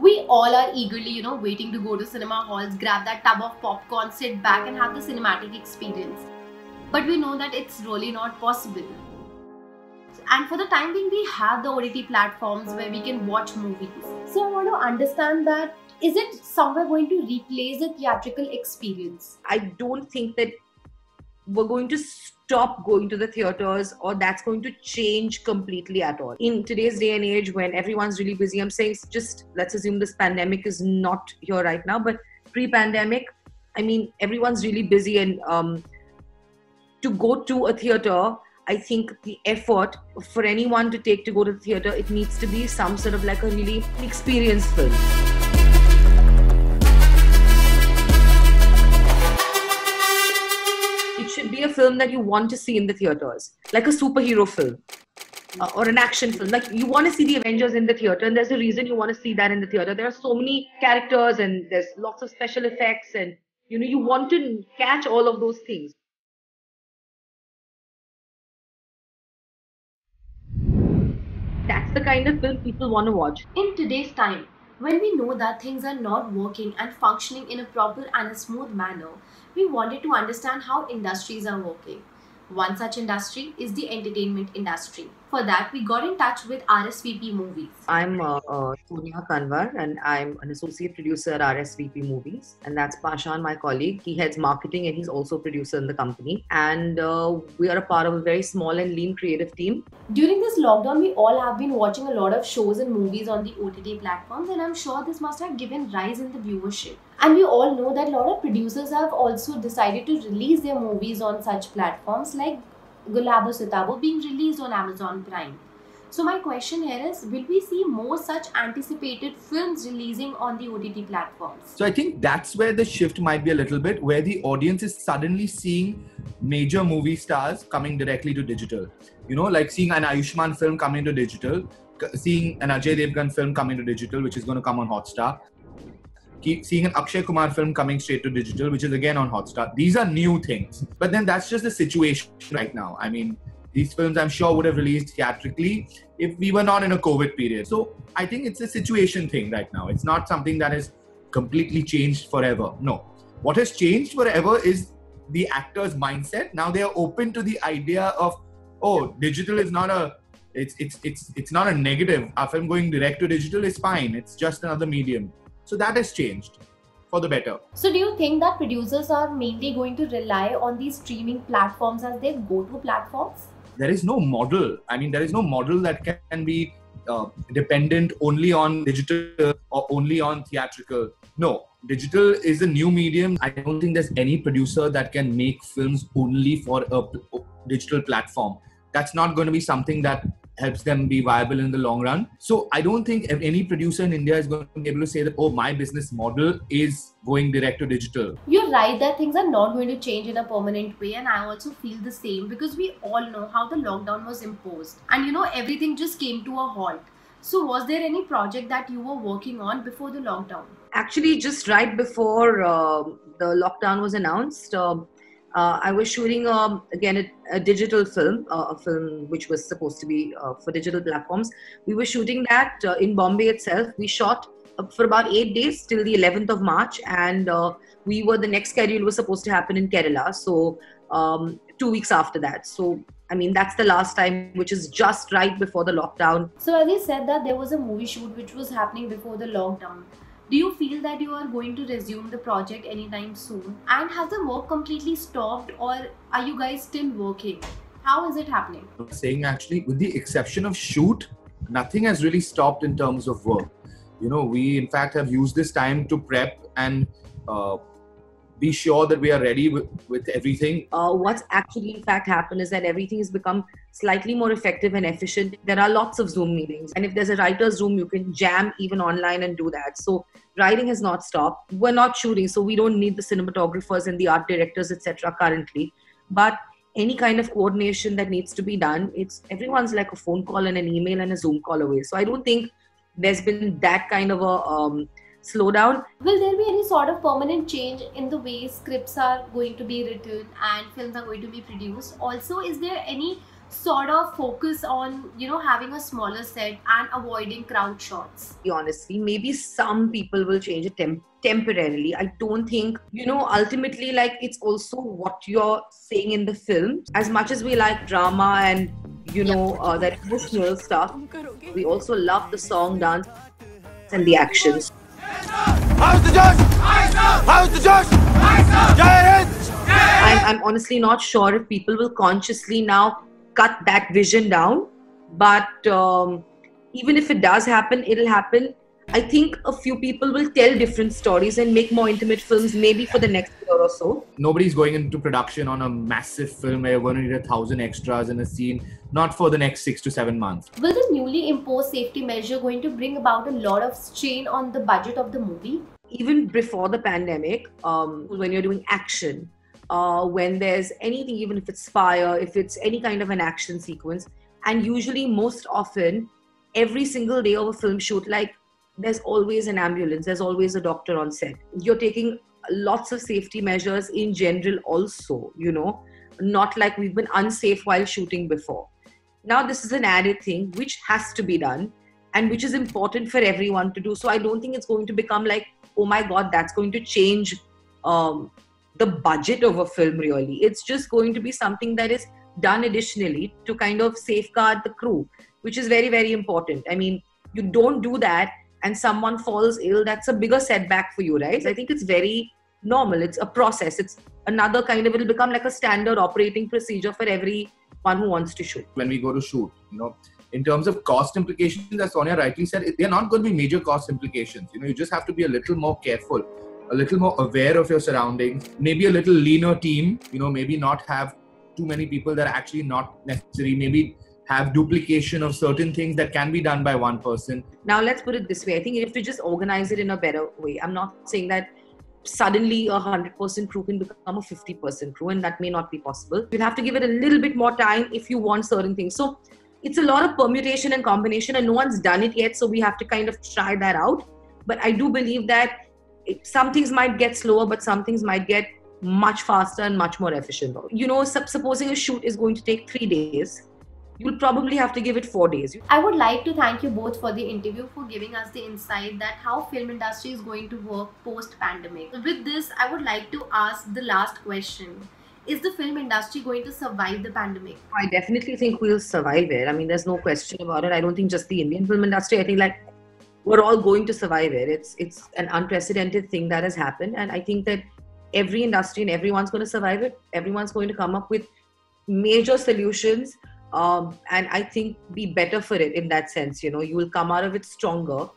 We all are eagerly, waiting to go to cinema halls, grab that tub of popcorn, sit back and have the cinematic experience. But we know that it's really not possible. And for the time being, we have the OTT platforms where we can watch movies. So I want to understand that, is it somewhere going to replace the theatrical experience? I don't think that we're going to stop going to the theaters or that's going to change completely at all. In today's day and age when everyone's really busy, I'm saying just let's assume this pandemic is not here right now, but pre-pandemic, I mean, everyone's really busy and to go to a theater, I think the effort for anyone to take to go to the theater, it needs to be some sort of like a really experienced film. It should be a film that you want to see in the theaters, like a superhero film or an action film. Like you want to see the Avengers in the theater, and there's a reason you want to see that in the theater. There are so many characters and there's lots of special effects, and you want to catch all of those things. That's the kind of film people want to watch. In today's time, when we know that things are not working and functioning in a proper and a smooth manner, we wanted to understand how industries are working. One such industry is the entertainment industry. For that, we got in touch with RSVP Movies. I'm Sonia Kanwar and I'm an associate producer at RSVP Movies. And that's Pashan, my colleague. He heads marketing and he's also a producer in the company. And we are a part of a very small and lean creative team. During this lockdown, we all have been watching a lot of shows and movies on the OTT platforms, and I'm sure this must have given rise in the viewership. And we all know that a lot of producers have also decided to release their movies on such platforms like Gulabo Sitabo being released on Amazon Prime. So my question here is, will we see more such anticipated films releasing on the OTT platforms? So I think that's where the shift might be a little bit, where the audience is suddenly seeing major movie stars coming directly to digital. Like seeing an Ayushmann film coming to digital, seeing an Ajay Devgan film coming to digital, which is going to come on Hotstar. Seeing an Akshay Kumar film coming straight to digital, which is again on Hotstar. These are new things. But then that's just the situation right now. I mean, these films I'm sure would have released theatrically if we were not in a COVID period. So I think it's a situation thing right now. It's not something that has completely changed forever. No. What has changed forever is the actor's mindset. Now they are open to the idea of, digital is not it's not a negative. Our film going direct to digital is fine. It's just another medium. So that has changed for the better. So do you think that producers are mainly going to rely on these streaming platforms as their go-to platforms? There is no model. I mean, there is no model that can be dependent only on digital or only on theatrical. No, digital is a new medium. I don't think there's any producer that can make films only for a digital platform. That's not going to be something that helps them be viable in the long run. So I don't think any producer in India is going to be able to say that, my business model is going direct to digital. You're right that things are not going to change in a permanent way, and I also feel the same because we all know how the lockdown was imposed and everything just came to a halt. So was there any project that you were working on before the lockdown? Actually, just right before the lockdown was announced, I was shooting again a digital film, a film which was supposed to be for digital platforms. We were shooting that in Bombay itself. We shot for about 8 days till the 11th of March, and the next schedule was supposed to happen in Kerala. So 2 weeks after that. So I mean, that's the last time, which is just right before the lockdown. So as you said that there was a movie shoot which was happening before the lockdown. Do you feel that you are going to resume the project anytime soon? And has the work completely stopped, or are you guys still working? How is it happening? Saying actually, with the exception of shoot, nothing has really stopped in terms of work. We in fact have used this time to prep and be sure that we are ready with everything. What's actually in fact happened is that everything has become slightly more effective and efficient. There are lots of Zoom meetings, and if there's a writer's room, you can jam even online and do that. So writing has not stopped. We're not shooting, so we don't need the cinematographers and the art directors, etc. currently. But any kind of coordination that needs to be done, everyone's like a phone call and an email and a Zoom call away. So I don't think there's been that kind of a slowdown. Will there be any sort of permanent change in the way scripts are going to be written and films are going to be produced? Also, is there any sort of focus on, having a smaller set and avoiding crowd shots? Honestly, maybe some people will change it temporarily. I don't think, ultimately, like, it's also what you're saying in the film. As much as we like drama and, that emotional stuff, we also love the song, dance, and the actions. How's the judge? How's the judge? Jai Hind! I'm honestly not sure if people will consciously now cut that vision down. But even if it does happen, it'll happen. I think a few people will tell different stories and make more intimate films maybe for the next year or so. Nobody's going into production on a massive film where you're going to need 1,000 extras in a scene, not for the next 6 to 7 months. Will the newly imposed safety measure going to bring about a lot of strain on the budget of the movie? Even before the pandemic, when you're doing action, when there's anything, even if it's fire, if it's any kind of an action sequence, and usually most often, every single day of a film shoot, like, there's always an ambulance, there's always a doctor on set. You're taking lots of safety measures in general also, not like we've been unsafe while shooting before. Now this is an added thing which has to be done and which is important for everyone to do. So I don't think it's going to become like, oh my God, that's going to change the budget of a film really. It's just going to be something that is done additionally to kind of safeguard the crew, which is very, very important. I mean, you don't do that and someone falls ill, that's a bigger setback for you, right? I think it's very normal. It's a process. It's another kind of, it'll become like a standard operating procedure for everyone who wants to shoot. When we go to shoot, in terms of cost implications, as Sonia rightly said, they're not going to be major cost implications. You just have to be a little more careful, a little more aware of your surroundings, maybe a little leaner team, maybe not have too many people that are actually not necessary, maybe have duplication of certain things that can be done by one person. Now, let's put it this way. I think you have to just organize it in a better way. I'm not saying that suddenly 100% crew can become a 50% crew, and that may not be possible. You'll have to give it a little bit more time if you want certain things. So it's a lot of permutation and combination, and no one's done it yet. So we have to kind of try that out. But I do believe that some things might get slower, but some things might get much faster and much more efficient. Supposing a shoot is going to take 3 days, you'll probably have to give it 4 days. I would like to thank you both for the interview, for giving us the insight that how film industry is going to work post-pandemic. With this, I would like to ask the last question. Is the film industry going to survive the pandemic? I definitely think we'll survive it. I mean, there's no question about it. I don't think just the Indian film industry. I think we're all going to survive it. It's an unprecedented thing that has happened. And I think that every industry and everyone's going to survive it. Everyone's going to come up with major solutions. And I think be better for it in that sense. You will come out of it stronger.